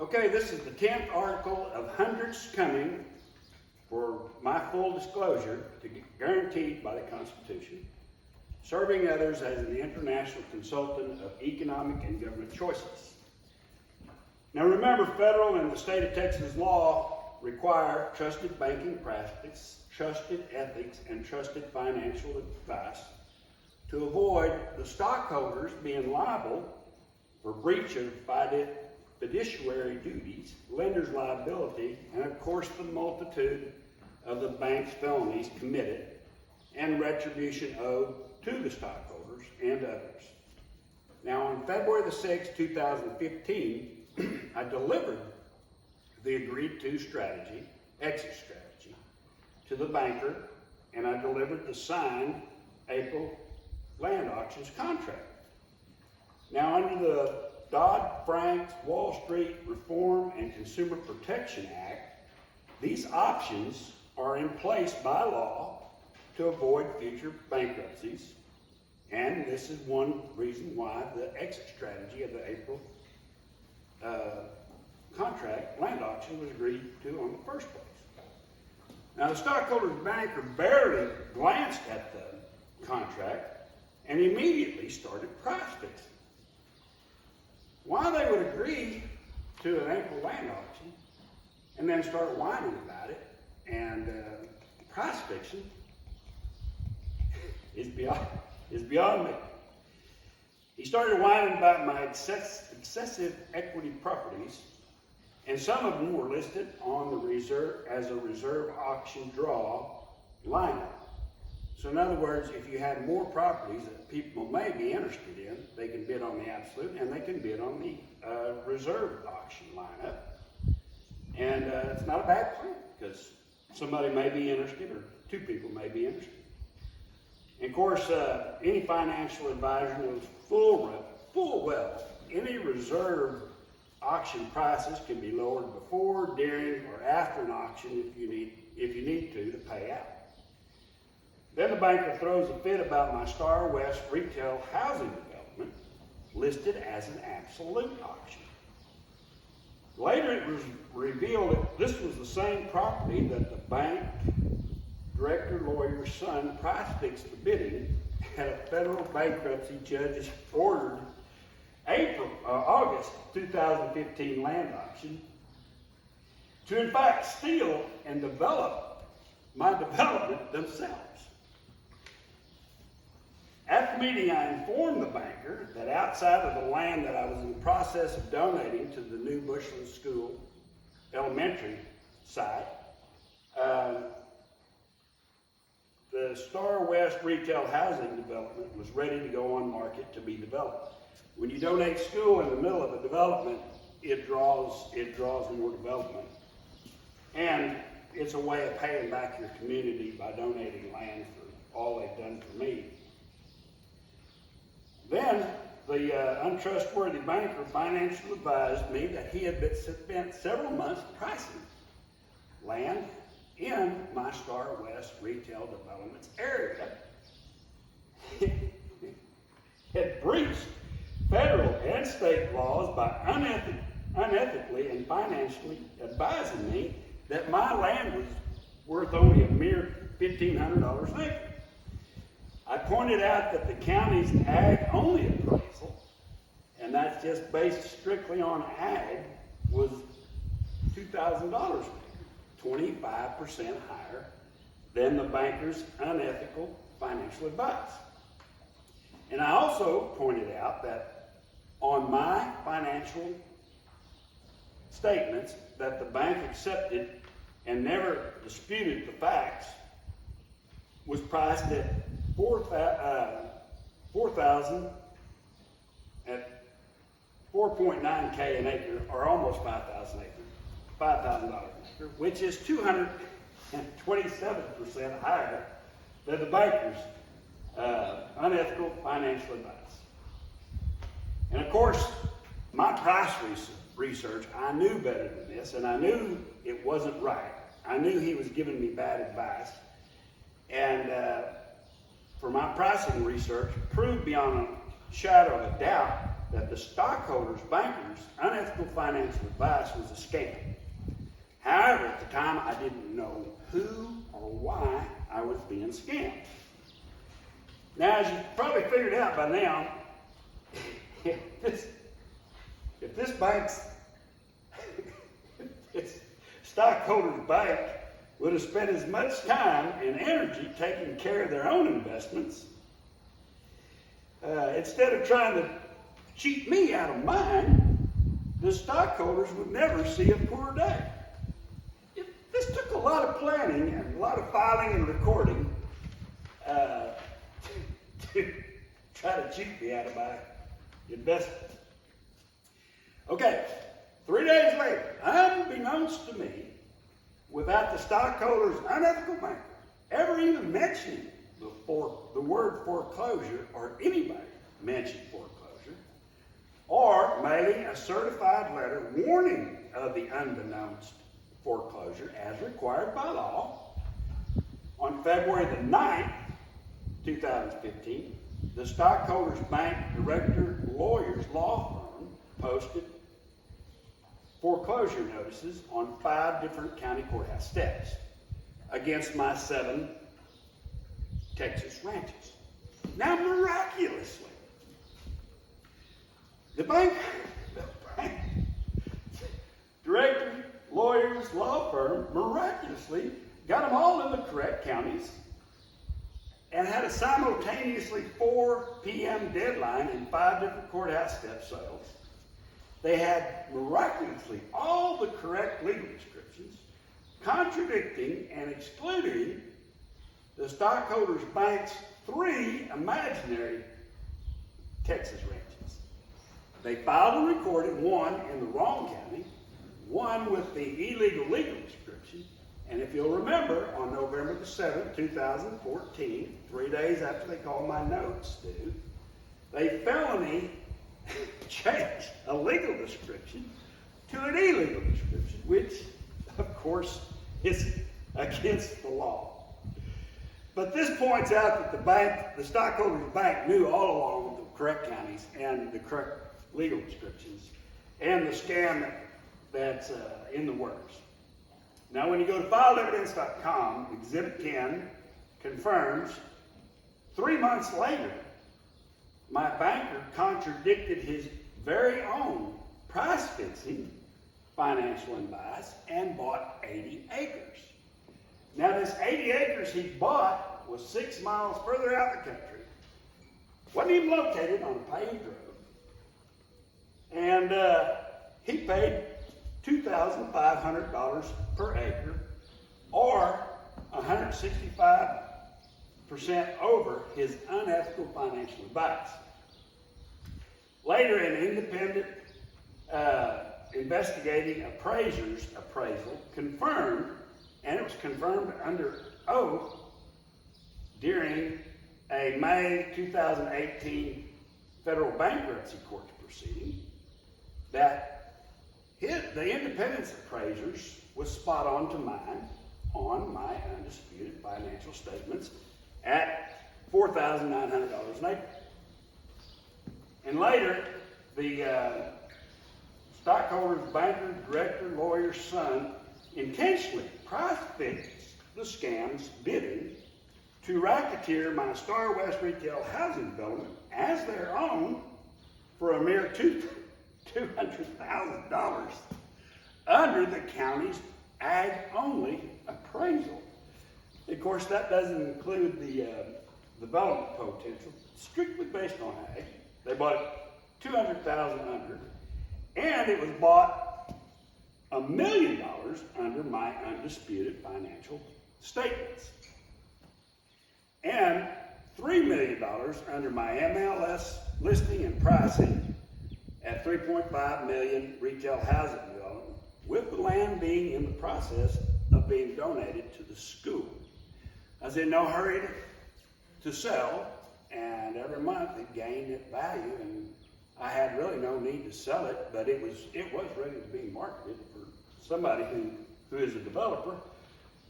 Okay, this is the 10th article of hundreds coming for my full disclosure to get guaranteed by the Constitution, serving others as an international consultant of economic and government choices. Now remember, federal and the state of Texas law require trusted banking practice, trusted ethics, and trusted financial advice to avoid the stockholders being liable for breach of fiduciary duties, lender's liability, and of course the multitude of the bank's felonies committed and retribution owed to the stockholders and others. Now on February the 6th, 2015, I delivered the agreed to strategy, exit strategy, to the banker, and I delivered the signed April land auctions contract. Now under the Dodd-Frank Wall Street Reform and Consumer Protection Act, these options are in place by law to avoid future bankruptcies, and this is one reason why the exit strategy of the April contract land auction was agreed to in the first place. Now the stockholders' banker barely glanced at the contract and immediately started price fixing. Why they would agree to an April land auction and then start whining about it and price fixing is beyond me. He started whining about my excessive equity properties, and some of them were listed on the reserve as a reserve auction draw lineup. So in other words, if you have more properties that people may be interested in, they can bid on the absolute and they can bid on the reserve auction lineup. And it's not a bad plan because somebody may be interested or two people may be interested. And of course, any financial advisor knows full well any reserve auction prices can be lowered before, during, or after an auction if you need to pay out. Then the banker throws a fit about my Star West retail housing development listed as an absolute auction. Later it was revealed that this was the same property that the bank director lawyer's son price fixed the bidding at a federal bankruptcy judge's ordered August 2015 land auction to in fact steal and develop my development themselves. At the meeting, I informed the banker that outside of the land that I was in the process of donating to the new Bushland School elementary site, the Star West retail housing development was ready to go on market to be developed. When you donate school in the middle of a development, it draws more development. And it's a way of paying back your community by donating land for all they've done for me. Then the untrustworthy banker financially advised me that he had spent several months pricing land in my Star West retail developments area. Had breached federal and state laws by unethically and financially advising me that my land was worth only a mere $1,500 an acre. I pointed out that the county's ag-only appraisal, and that's just based strictly on ag, was $2,000 an acre, 25% higher than the banker's unethical financial advice. And I also pointed out that on my financial statements that the bank accepted and never disputed the facts was priced at $4,000 at 4.9K an acre, or almost $5,000 an acre, which is 227% higher than the banker's unethical financial advice. And of course, my price research, I knew better than this, and I knew it wasn't right. I knew he was giving me bad advice. And for my pricing research, proved beyond a shadow of a doubt that the stockholders' bankers' unethical financial advice was a scam. However, at the time, I didn't know who or why I was being scammed. Now, as you probably figured out by now, if this bank's this stockholders' bank would have spent as much time and energy taking care of their own investments, instead of trying to cheat me out of mine, the stockholders would never see a poor day. This took a lot of planning and a lot of filing and recording to try to cheat me out of my investment. Okay, 3 days later, unbeknownst to me, without the stockholders' unethical banker ever even mentioning the word foreclosure or anybody mentioned foreclosure, or mailing a certified letter warning of the unbeknownst foreclosure as required by law, on February the 9th, 2015, the stockholders' bank director lawyer's law firm posted foreclosure notices on 5 different county courthouse steps against my 7 Texas ranches. Now, miraculously, the bank director, lawyers, law firm miraculously got them all in the correct counties and had a simultaneously 4 p.m. deadline in 5 different courthouse step sales. They had miraculously all the correct legal descriptions, contradicting and excluding the stockholders' bank's 3 imaginary Texas ranches. They filed and recorded 1 in the wrong county, 1 with the illegal legal description, and if you'll remember, on November the 7th, 2014, 3 days after they called my notes due, they felony changed a legal description to an illegal description, which, of course, is against the law. But this points out that the stockholders' bank knew all along the correct counties and the correct legal descriptions and the scam that's in the works. Now, when you go to fileevidence.com, Exhibit 10 confirms 3 months later, my banker contradicted his very own price-fixing financial advice and bought 80 acres. Now, this 80 acres he bought was 6 miles further out the country. Wasn't even located on a paved road. And he paid $2,500 per acre, or 165% over his unethical financial advice. Later, an independent investigating appraiser's appraisal confirmed, and it was confirmed under oath during a May 2018 federal bankruptcy court proceeding, that the independence appraisers was spot on to mine on my undisputed financial statements at $4,900 an acre. And later, the stockholders, banker, director, lawyer's son intentionally price-fixed the scam's bidding to racketeer my Star West retail housing development as their own for a mere $200,000 under the county's ag-only appraisal. Of course, that doesn't include the development potential, strictly based on ag. They bought $200,000 under, and it was bought $1 million under my undisputed financial statements, and $3 million under my MLS listing and pricing at 3.5 million retail housing development, with the land being in the process of being donated to the school. I was in no hurry to sell, and every month it gained its value, and I had really no need to sell it, but it was ready to be marketed for somebody who is a developer,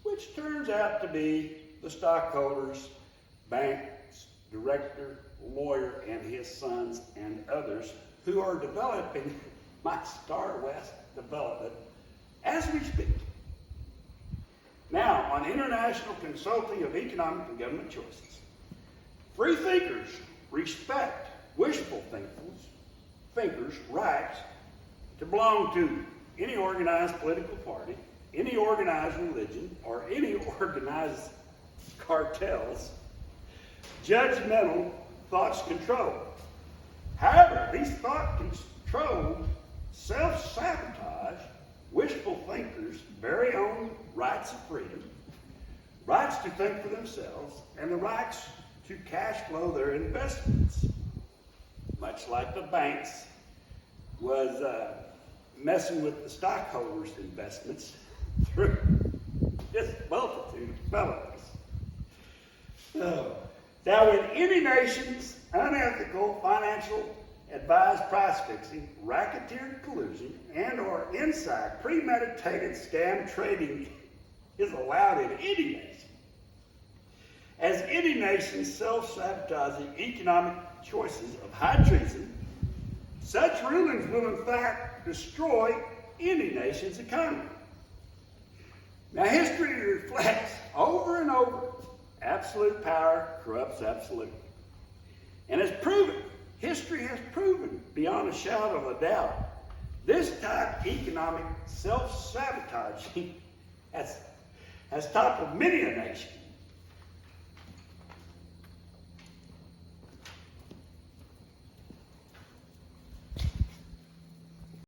which turns out to be the stockholders, bank's director, lawyer, and his sons and others who are developing my Star West development as we speak. Now, on International Consulting of Economic and Government Choices, free thinkers respect wishful thinkers' rights to belong to any organized political party, any organized religion, or any organized cartels. Judgmental thoughts control. However, these thought-controlled, self-sabotage, wishful thinkers' very own rights of freedom, rights to think for themselves, and the rights to cash flow their investments. Much like the banks was messing with the stockholders' investments through this multitude of felonies. Now, in any nation's unethical financial advised price fixing, racketeer collusion, and or inside premeditated scam trading is allowed in any nation, as any nation's self-sabotaging economic choices of high treason, such rulings will in fact destroy any nation's economy. Now, history reflects over and over, absolute power corrupts absolute. And has proven, history has proven beyond a shadow of a doubt, this type of economic self-sabotaging has toppled many a nation